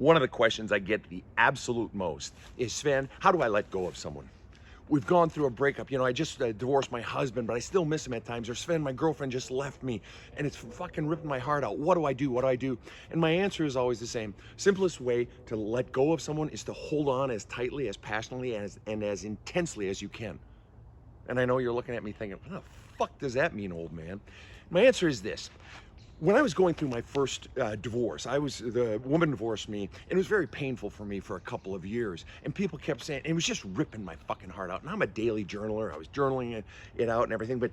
One of the questions I get the absolute most is, Sven, how do I let go of someone? We've gone through a breakup. You know, I just divorced my husband, but I still miss him at times. Or Sven, my girlfriend just left me and it's fucking ripping my heart out. What do I do? What do I do? And my answer is always the same. Simplest way to let go of someone is to hold on as tightly, as passionately, and as intensely as you can. And I know you're looking at me thinking, what the fuck does that mean, old man? My answer is this. When I was going through my first divorce, the woman divorced me, and it was very painful for me for a couple of years. And people kept saying, it was just ripping my fucking heart out. And I'm a daily journaler. I was journaling it out and everything, but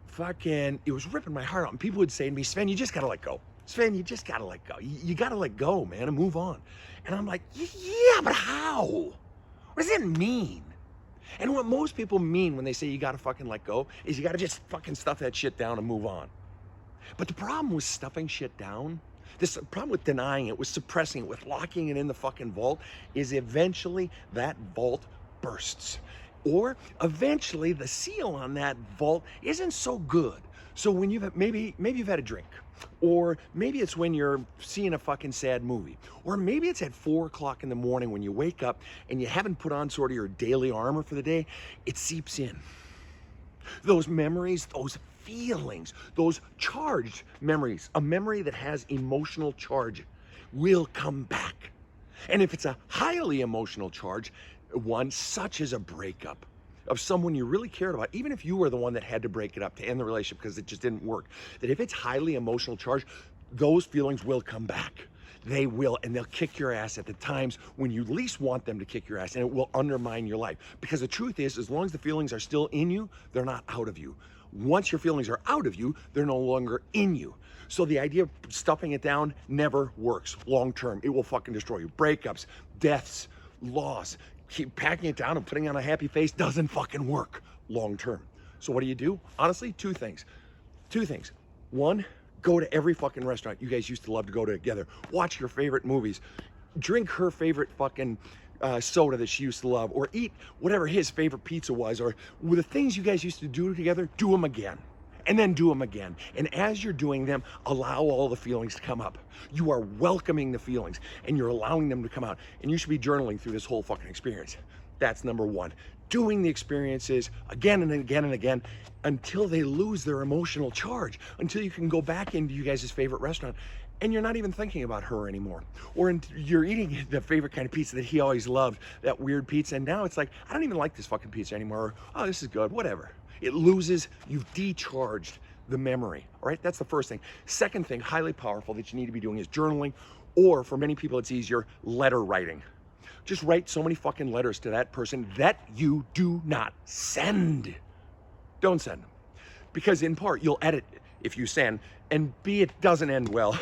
fucking, it was ripping my heart out. And people would say to me, Sven, you just gotta let go. Sven, you just gotta let go. You gotta let go, man, and move on. And I'm like, yeah, but how? What does that mean? And what most people mean when they say you gotta fucking let go is you gotta just fucking stuff that shit down and move on. But the problem with stuffing shit down, this problem with denying it, with suppressing it, with locking it in the fucking vault, is eventually that vault bursts. Or eventually the seal on that vault isn't so good. So when maybe you've had a drink, or maybe it's when you're seeing a fucking sad movie, or maybe it's at 4 o'clock in the morning when you wake up and you haven't put on sort of your daily armor for the day, it seeps in. Those memories, those feelings, those charged memories, a memory that has emotional charge will come back. And if it's a highly emotional charge, one such as a breakup of someone you really cared about, even if you were the one that had to break it up to end the relationship because it just didn't work, that if it's highly emotional charge, those feelings will come back. They will, and they'll kick your ass at the times when you least want them to kick your ass, and it will undermine your life. Because the truth is, as long as the feelings are still in you, they're not out of you. Once your feelings are out of you, they're no longer in you. So the idea of stuffing it down never works long term. It will fucking destroy you. Breakups, deaths, loss, keep packing it down and putting on a happy face doesn't fucking work long term. So what do? Honestly, two things. One, go to every fucking restaurant you guys used to love to go to together. Watch your favorite movies. Drink her favorite fucking soda that she used to love, or eat whatever his favorite pizza was, or the things you guys used to do together, do them again. And then do them again. And as you're doing them, allow all the feelings to come up. You are welcoming the feelings and you're allowing them to come out. And you should be journaling through this whole fucking experience. That's number one. Doing the experiences again and again and again until they lose their emotional charge, until you can go back into you guys' favorite restaurant and you're not even thinking about her anymore. Or you're eating the favorite kind of pizza that he always loved, that weird pizza, and now it's like, I don't even like this fucking pizza anymore. Or, oh, this is good, whatever. It loses, you've decharged the memory, all right? That's the first thing. Second thing, highly powerful that you need to be doing is journaling, or for many people it's easier, letter writing. Just write so many fucking letters to that person that you do not send. Don't send them. Because in part, you'll edit if you send, and B, it doesn't end well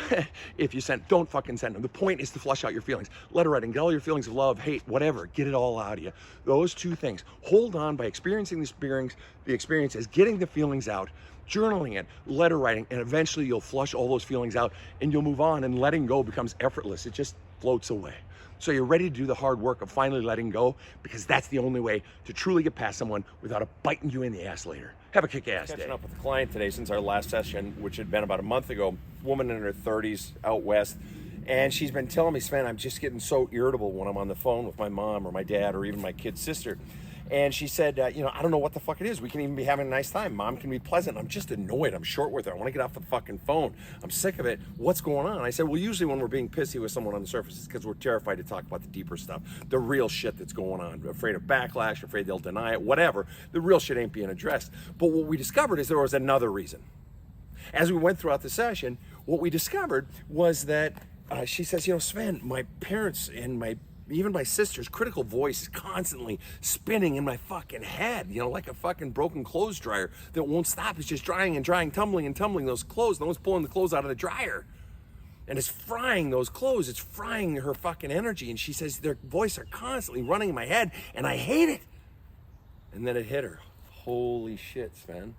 if you send. Don't fucking send them. The point is to flush out your feelings. Letter writing, get all your feelings of love, hate, whatever, get it all out of you. Those two things. Hold on by experiencing the experiences, getting the feelings out, journaling it, letter writing, and eventually you'll flush all those feelings out and you'll move on, and letting go becomes effortless. It just floats away. So you're ready to do the hard work of finally letting go, because that's the only way to truly get past someone without it biting you in the ass later. Have a kick-ass day. Catching up with a client today since our last session, which had been about a month ago, woman in her 30s out west, and she's been telling me, Sven, I'm just getting so irritable when I'm on the phone with my mom or my dad or even my kid's sister. And she said, I don't know what the fuck it is. We can even be having a nice time. Mom can be pleasant. I'm just annoyed. I'm short with her. I want to get off the fucking phone. I'm sick of it. What's going on? I said, well, usually when we're being pissy with someone on the surface, it's because we're terrified to talk about the deeper stuff, the real shit that's going on. We're afraid of backlash, afraid they'll deny it, whatever. The real shit ain't being addressed. But what we discovered is there was another reason. As we went throughout the session, what we discovered was that she says, Sven, my parents and even my sister's critical voice is constantly spinning in my fucking head, like a fucking broken clothes dryer that won't stop. It's just drying and drying, tumbling and tumbling those clothes. No one's pulling the clothes out of the dryer. And it's frying those clothes. It's frying her fucking energy. And she says, their voice are constantly running in my head and I hate it. And then it hit her. Holy shit, Sven.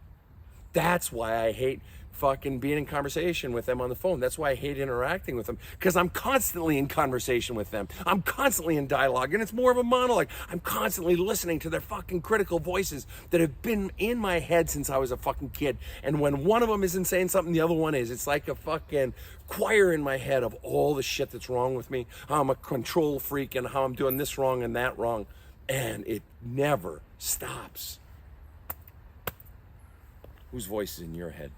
That's why I hate fucking being in conversation with them on the phone. That's why I hate interacting with them, because I'm constantly in conversation with them. I'm constantly in dialogue, and it's more of a monologue. I'm constantly listening to their fucking critical voices that have been in my head since I was a fucking kid. And when one of them isn't saying something, the other one is. It's like a fucking choir in my head of all the shit that's wrong with me, how I'm a control freak and how I'm doing this wrong and that wrong. And it never stops. Whose voice is in your head?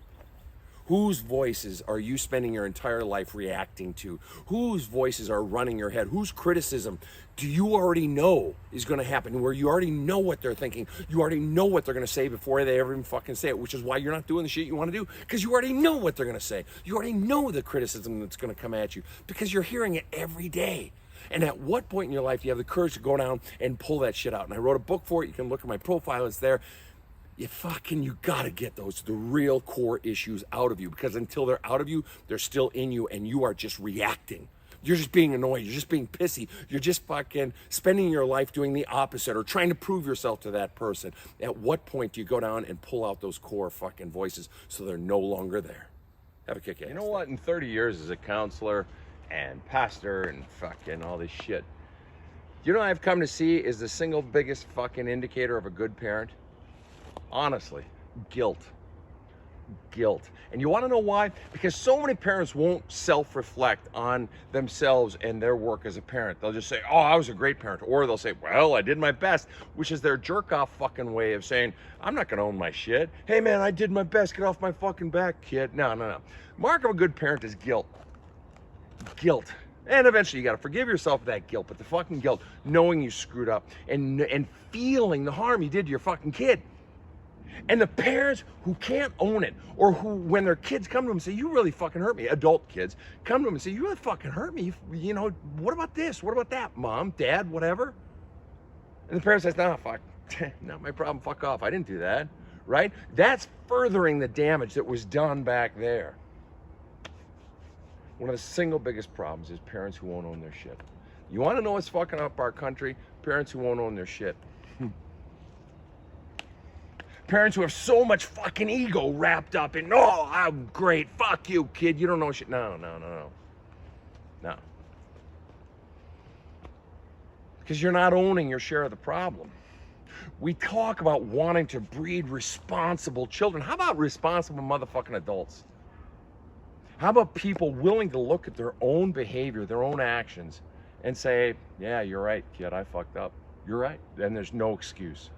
Whose voices are you spending your entire life reacting to? Whose voices are running your head? Whose criticism do you already know is going to happen, where you already know what they're thinking? You already know what they're going to say before they ever even fucking say it, which is why you're not doing the shit you want to do, because you already know what they're going to say. You already know the criticism that's going to come at you, because you're hearing it every day. And at what point in your life do you have the courage to go down and pull that shit out? And I wrote a book for it. You can look at my profile. It's there. You gotta get the real core issues out of you, because until they're out of you, they're still in you, and you are just reacting. You're just being annoyed. You're just being pissy. You're just fucking spending your life doing the opposite or trying to prove yourself to that person. At what point do you go down and pull out those core fucking voices so they're no longer there? Have a kick ass. You know what? In 30 years as a counselor and pastor and fucking all this shit, you know what I've come to see is the single biggest fucking indicator of a good parent? Honestly, guilt. And you want to know why? Because so many parents won't self-reflect on themselves and their work as a parent. They'll just say, oh, I was a great parent. Or they'll say, well, I did my best, which is their jerk-off fucking way of saying, I'm not going to own my shit. Hey, man, I did my best. Get off my fucking back, kid. No. Mark of a good parent is guilt. And eventually you got to forgive yourself of that guilt, but the fucking guilt, knowing you screwed up and feeling the harm you did to your fucking kid. And the parents who can't own it, or who, when their kids come to them and say, you really fucking hurt me, adult kids come to them and say, you really fucking hurt me, you know, what about this, what about that, mom, dad, whatever? And the parent says, no, fuck, not my problem, fuck off, I didn't do that, right? That's furthering the damage that was done back there. One of the single biggest problems is parents who won't own their shit. You want to know what's fucking up our country? Parents who won't own their shit. Parents who have so much fucking ego wrapped up in, oh, I'm great, fuck you, kid, you don't know shit. No. Because you're not owning your share of the problem. We talk about wanting to breed responsible children. How about responsible motherfucking adults? How about people willing to look at their own behavior, their own actions, and say, yeah, you're right, kid, I fucked up. You're right. And there's no excuse.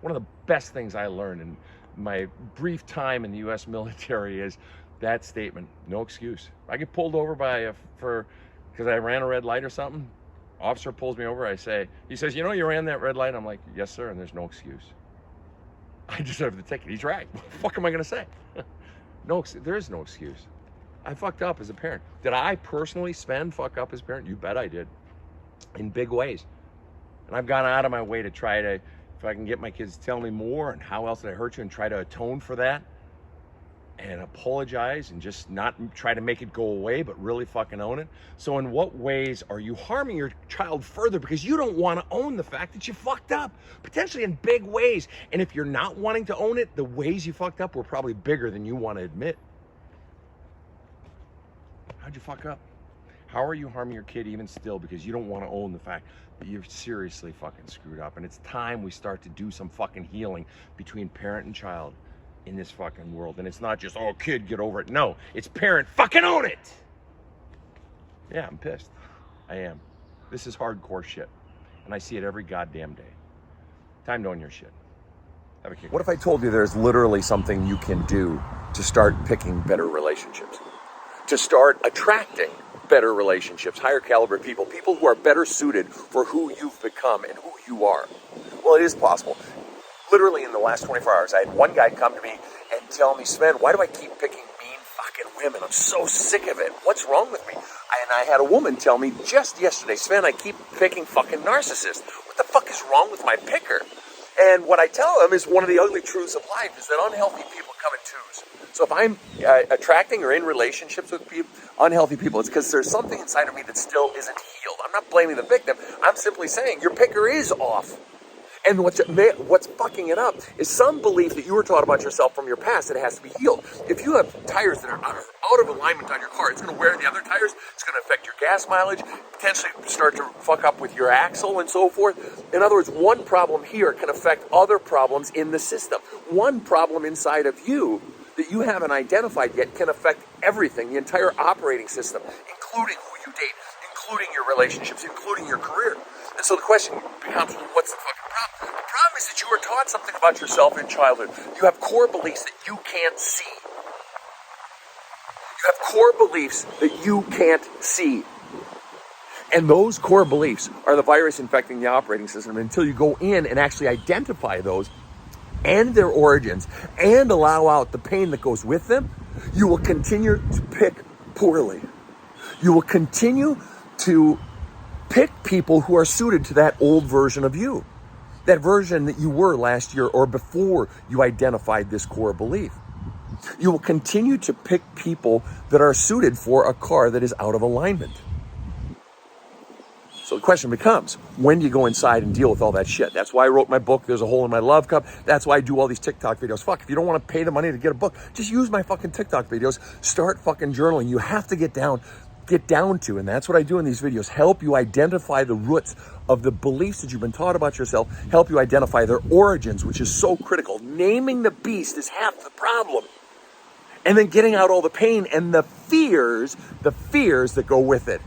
One of the best things I learned in my brief time in the U.S. military is that statement, no excuse. I get pulled over because I ran a red light or something. Officer pulls me over, he says, you know, you ran that red light? I'm like, yes, sir, and there's no excuse. I deserve the ticket. He's right. What the fuck am I going to say? No, there is no excuse. I fucked up as a parent. Did I personally fuck up as a parent? You bet I did. In big ways. And I've gone out of my way to try to, if I can get my kids to tell me more and how else did I hurt you, and try to atone for that and apologize and just not try to make it go away, but really fucking own it. So in what ways are you harming your child further because you don't want to own the fact that you fucked up? Potentially in big ways. And if you're not wanting to own it, the ways you fucked up were probably bigger than you want to admit. How'd you fuck up? How are you harming your kid even still because you don't want to own the fact that you're seriously fucking screwed up? And it's time we start to do some fucking healing between parent and child in this fucking world. And it's not just, oh, kid, get over it. No, it's parent, fucking own it. Yeah, I'm pissed. I am. This is hardcore shit. And I see it every goddamn day. Time to own your shit. Have a kick. What if I told you there's literally something you can do to start picking better relationships? To start attracting better relationships, higher caliber people who are better suited for who you've become and who you are. Well, it is possible. Literally in the last 24 hours, I had one guy come to me and tell me, Sven, why do I keep picking mean fucking women? I'm so sick of it. What's wrong with me? And I had a woman tell me just yesterday, Sven, I keep picking fucking narcissists. What the fuck is wrong with my picker? And what I tell them is one of the ugly truths of life is that unhealthy people come in twos. So if I'm attracting or in relationships with people, unhealthy people, it's because there's something inside of me that still isn't healed. I'm not blaming the victim. I'm simply saying your picker is off. And what's fucking it up is some belief that you were taught about yourself from your past that has to be healed. If you have tires that are out of alignment on your car, it's going to wear the other tires, it's going to affect your gas mileage, potentially start to fuck up with your axle and so forth. In other words, one problem here can affect other problems in the system. One problem inside of you that you haven't identified yet can affect everything, the entire operating system, including who you date, including your relationships, including your career. And so the question becomes, well, what's the fucking problem? The problem is that you were taught something about yourself in childhood. You have core beliefs that you can't see. You have core beliefs that you can't see. And those core beliefs are the virus infecting the operating system. Until you go in and actually identify those and their origins and allow out the pain that goes with them, you will continue to pick poorly. You will continue to pick people who are suited to that old version of you, that version that you were last year or before you identified this core belief. You will continue to pick people that are suited for a car that is out of alignment. So the question becomes, when do you go inside and deal with all that shit? That's why I wrote my book, There's a Hole in My Love Cup. That's why I do all these TikTok videos. Fuck, if you don't want to pay the money to get a book, just use my fucking TikTok videos. Start fucking journaling. You have to get down to, and that's what I do in these videos, help you identify the roots of the beliefs that you've been taught about yourself, help you identify their origins, which is so critical. Naming the beast is half the problem. And then getting out all the pain and the fears that go with it.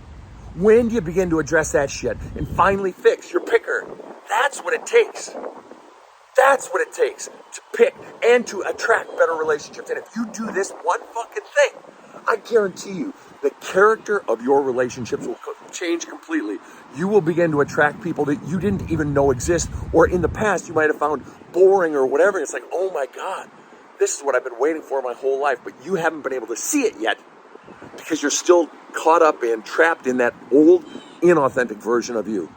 When do you begin to address that shit and finally fix your picker? That's what it takes. That's what it takes to pick and to attract better relationships. And if you do this one fucking thing, I guarantee you, the character of your relationships will change completely. You will begin to attract people that you didn't even know exist, or in the past you might have found boring or whatever. It's like, oh my God, this is what I've been waiting for my whole life, but you haven't been able to see it yet because you're still caught up and trapped in that old, inauthentic version of you.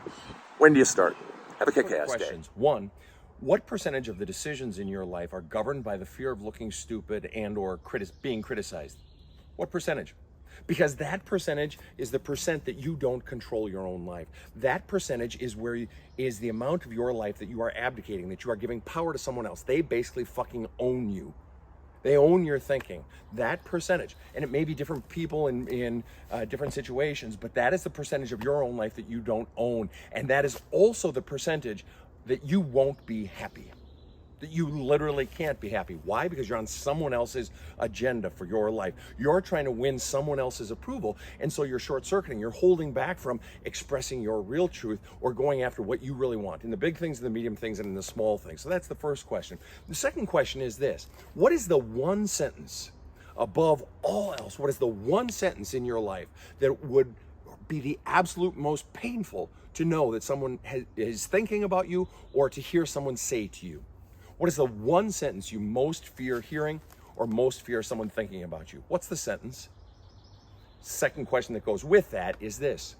When do you start? Have a kick-ass day. One, what percentage of the decisions in your life are governed by the fear of looking stupid and or being criticized? What percentage? Because that percentage is the percent that you don't control your own life. That percentage is is the amount of your life that you are abdicating, that you are giving power to someone else. They basically fucking own you. They own your thinking. That percentage, and it may be different people in different situations, but that is the percentage of your own life that you don't own. And that is also the percentage that you won't be happy. That you literally can't be happy. Why? Because you're on someone else's agenda for your life. You're trying to win someone else's approval, and so you're short-circuiting. You're holding back from expressing your real truth or going after what you really want in the big things, in the medium things, and in the small things. So that's the first question. The second question is this: what is the one sentence above all else? What is the one sentence in your life that would be the absolute most painful to know that someone is thinking about you, or to hear someone say to you? What is the one sentence you most fear hearing or most fear someone thinking about you? What's the sentence? Second question that goes with that is this: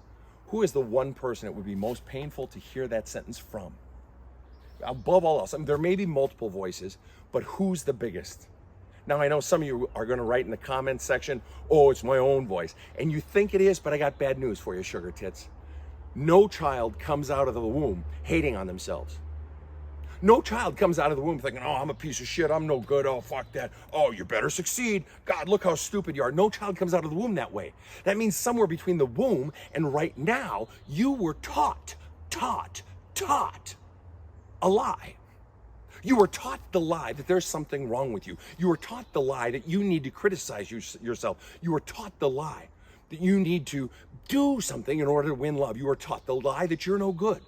who is the one person it would be most painful to hear that sentence from? Above all else, I mean, there may be multiple voices, but who's the biggest? Now, I know some of you are going to write in the comments section, oh, it's my own voice. And you think it is, but I got bad news for you, sugar tits. No child comes out of the womb hating on themselves. No child comes out of the womb thinking, oh, I'm a piece of shit, I'm no good, oh, fuck that, oh, you better succeed, God, look how stupid you are. No child comes out of the womb that way. That means somewhere between the womb and right now, you were taught a lie. You were taught the lie that there's something wrong with you. You were taught the lie that you need to criticize yourself. You were taught the lie that you need to do something in order to win love. You were taught the lie that you're no good.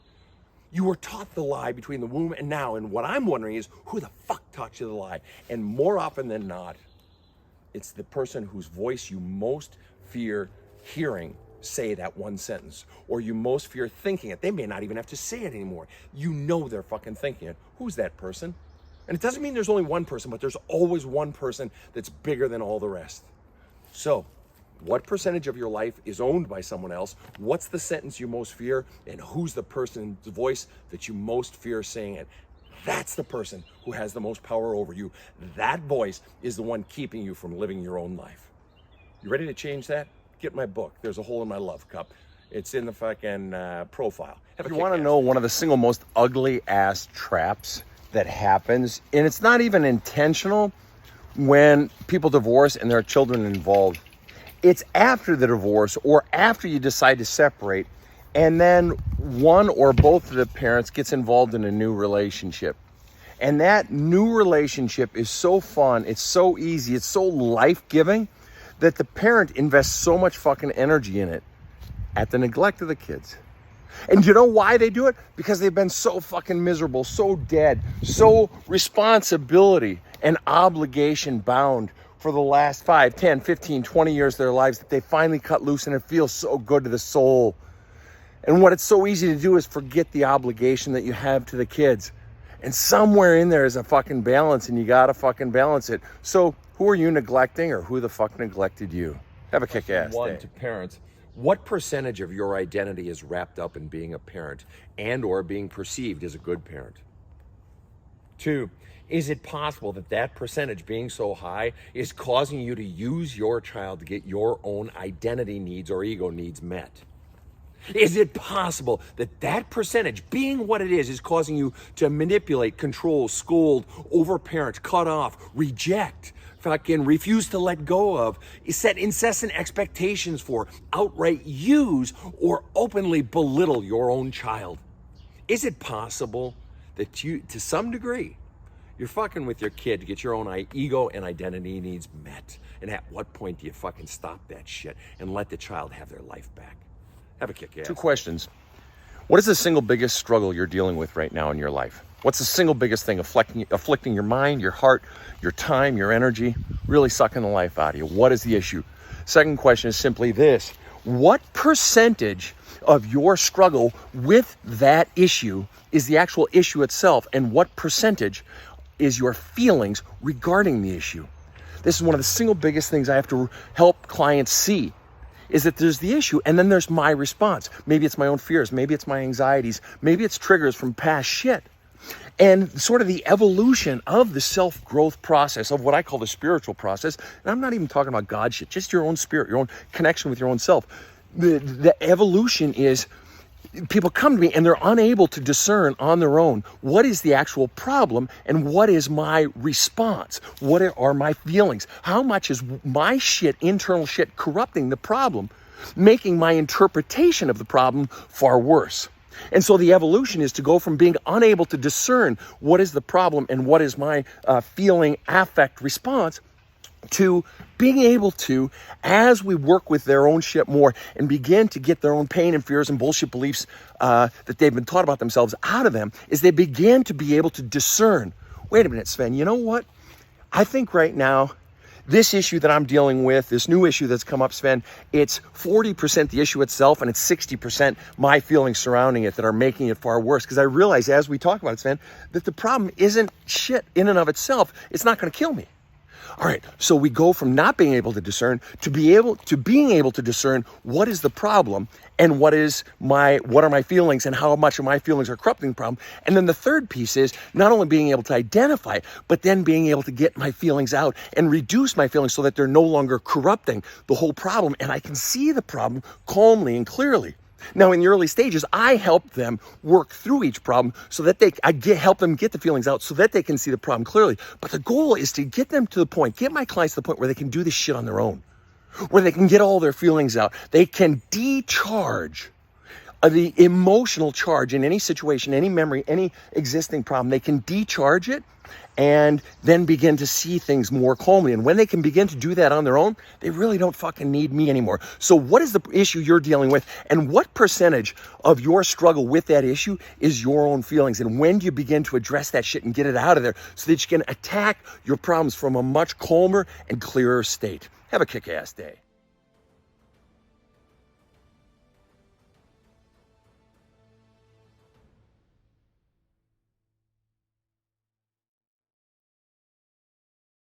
You were taught the lie between the womb and now. And what I'm wondering is, who the fuck taught you the lie? And more often than not, it's the person whose voice you most fear hearing say that one sentence, or you most fear thinking it. They may not even have to say it anymore. You know they're fucking thinking it. Who's that person? And it doesn't mean there's only one person, but there's always one person that's bigger than all the rest. So, what percentage of your life is owned by someone else? What's the sentence you most fear? And who's the person's voice that you most fear saying it? That's the person who has the most power over you. That voice is the one keeping you from living your own life. You ready to change that? Get my book, There's a Hole in My Love Cup. It's in the fucking profile. If you want to know one of the single most ugly ass traps that happens, and it's not even intentional when people divorce and there are children involved, it's after the divorce or after you decide to separate, and then one or both of the parents gets involved in a new relationship. And that new relationship is so fun, it's so easy, it's so life-giving that the parent invests so much fucking energy in it at the neglect of the kids. And you know why they do it? Because they've been so fucking miserable, so dead, so responsibility and obligation bound for the last 5, 10, 15, 20 years of their lives that they finally cut loose, and it feels so good to the soul. And what it's so easy to do is forget the obligation that you have to the kids. And somewhere in there is a fucking balance, and you gotta fucking balance it. So who are you neglecting, or who the fuck neglected you? Have a kick-ass day. One, to parents, what percentage of your identity is wrapped up in being a parent and or being perceived as a good parent? 2, is it possible that that percentage being so high is causing you to use your child to get your own identity needs or ego needs met? Is it possible that that percentage, being what it is causing you to manipulate, control, scold, overparent, cut off, reject, fucking refuse to let go of, set incessant expectations for, outright use, or openly belittle your own child? Is it possible that you, to some degree, you're fucking with your kid to get your own ego and identity needs met? And at what point do you fucking stop that shit and let the child have their life back? Have a kick-ass. 2 questions. What is the single biggest struggle you're dealing with right now in your life? What's the single biggest thing afflicting your mind, your heart, your time, your energy, really sucking the life out of you? What is the issue? Second question is simply this: what percentage of your struggle with that issue is the actual issue itself, and what percentage is your feelings regarding the issue? This is one of the single biggest things I have to help clients see, is that there's the issue, and then there's my response. Maybe it's my own fears, maybe it's my anxieties, maybe it's triggers from past shit. And sort of the evolution of the self-growth process, of what I call the spiritual process, and I'm not even talking about God shit, just your own spirit, your own connection with your own self. The evolution is, people come to me and they're unable to discern on their own what is the actual problem and what is my response. What are my feelings? How much is my shit, internal shit, corrupting the problem, making my interpretation of the problem far worse? And so the evolution is to go from being unable to discern what is the problem and what is my feeling, affect, response, to being able to, as we work with their own shit more and begin to get their own pain and fears and bullshit beliefs that they've been taught about themselves out of them, is they begin to be able to discern, wait a minute, Sven, you know what? I think right now, this issue that I'm dealing with, this new issue that's come up, Sven, it's 40% the issue itself, and it's 60% my feelings surrounding it that are making it far worse. Because I realize, as we talk about it, Sven, that the problem isn't shit in and of itself. It's not going to kill me. All right, so we go from not being able to discern to being able to discern what is the problem and what are my feelings and how much of my feelings are corrupting the problem. And then the third piece is not only being able to identify, but then being able to get my feelings out and reduce my feelings so that they're no longer corrupting the whole problem, and I can see the problem calmly and clearly. Now, in the early stages, I help them work through each problem so that help them get the feelings out so that they can see the problem clearly. But the goal is to get them to the point, get my clients to the point where they can do this shit on their own, where they can get all their feelings out. They can decharge the emotional charge in any situation, any memory, any existing problem. They can decharge it and then begin to see things more calmly. And when they can begin to do that on their own, they really don't fucking need me anymore. So what is the issue you're dealing with? And what percentage of your struggle with that issue is your own feelings? And when do you begin to address that shit and get it out of there so that you can attack your problems from a much calmer and clearer state? Have a kick-ass day.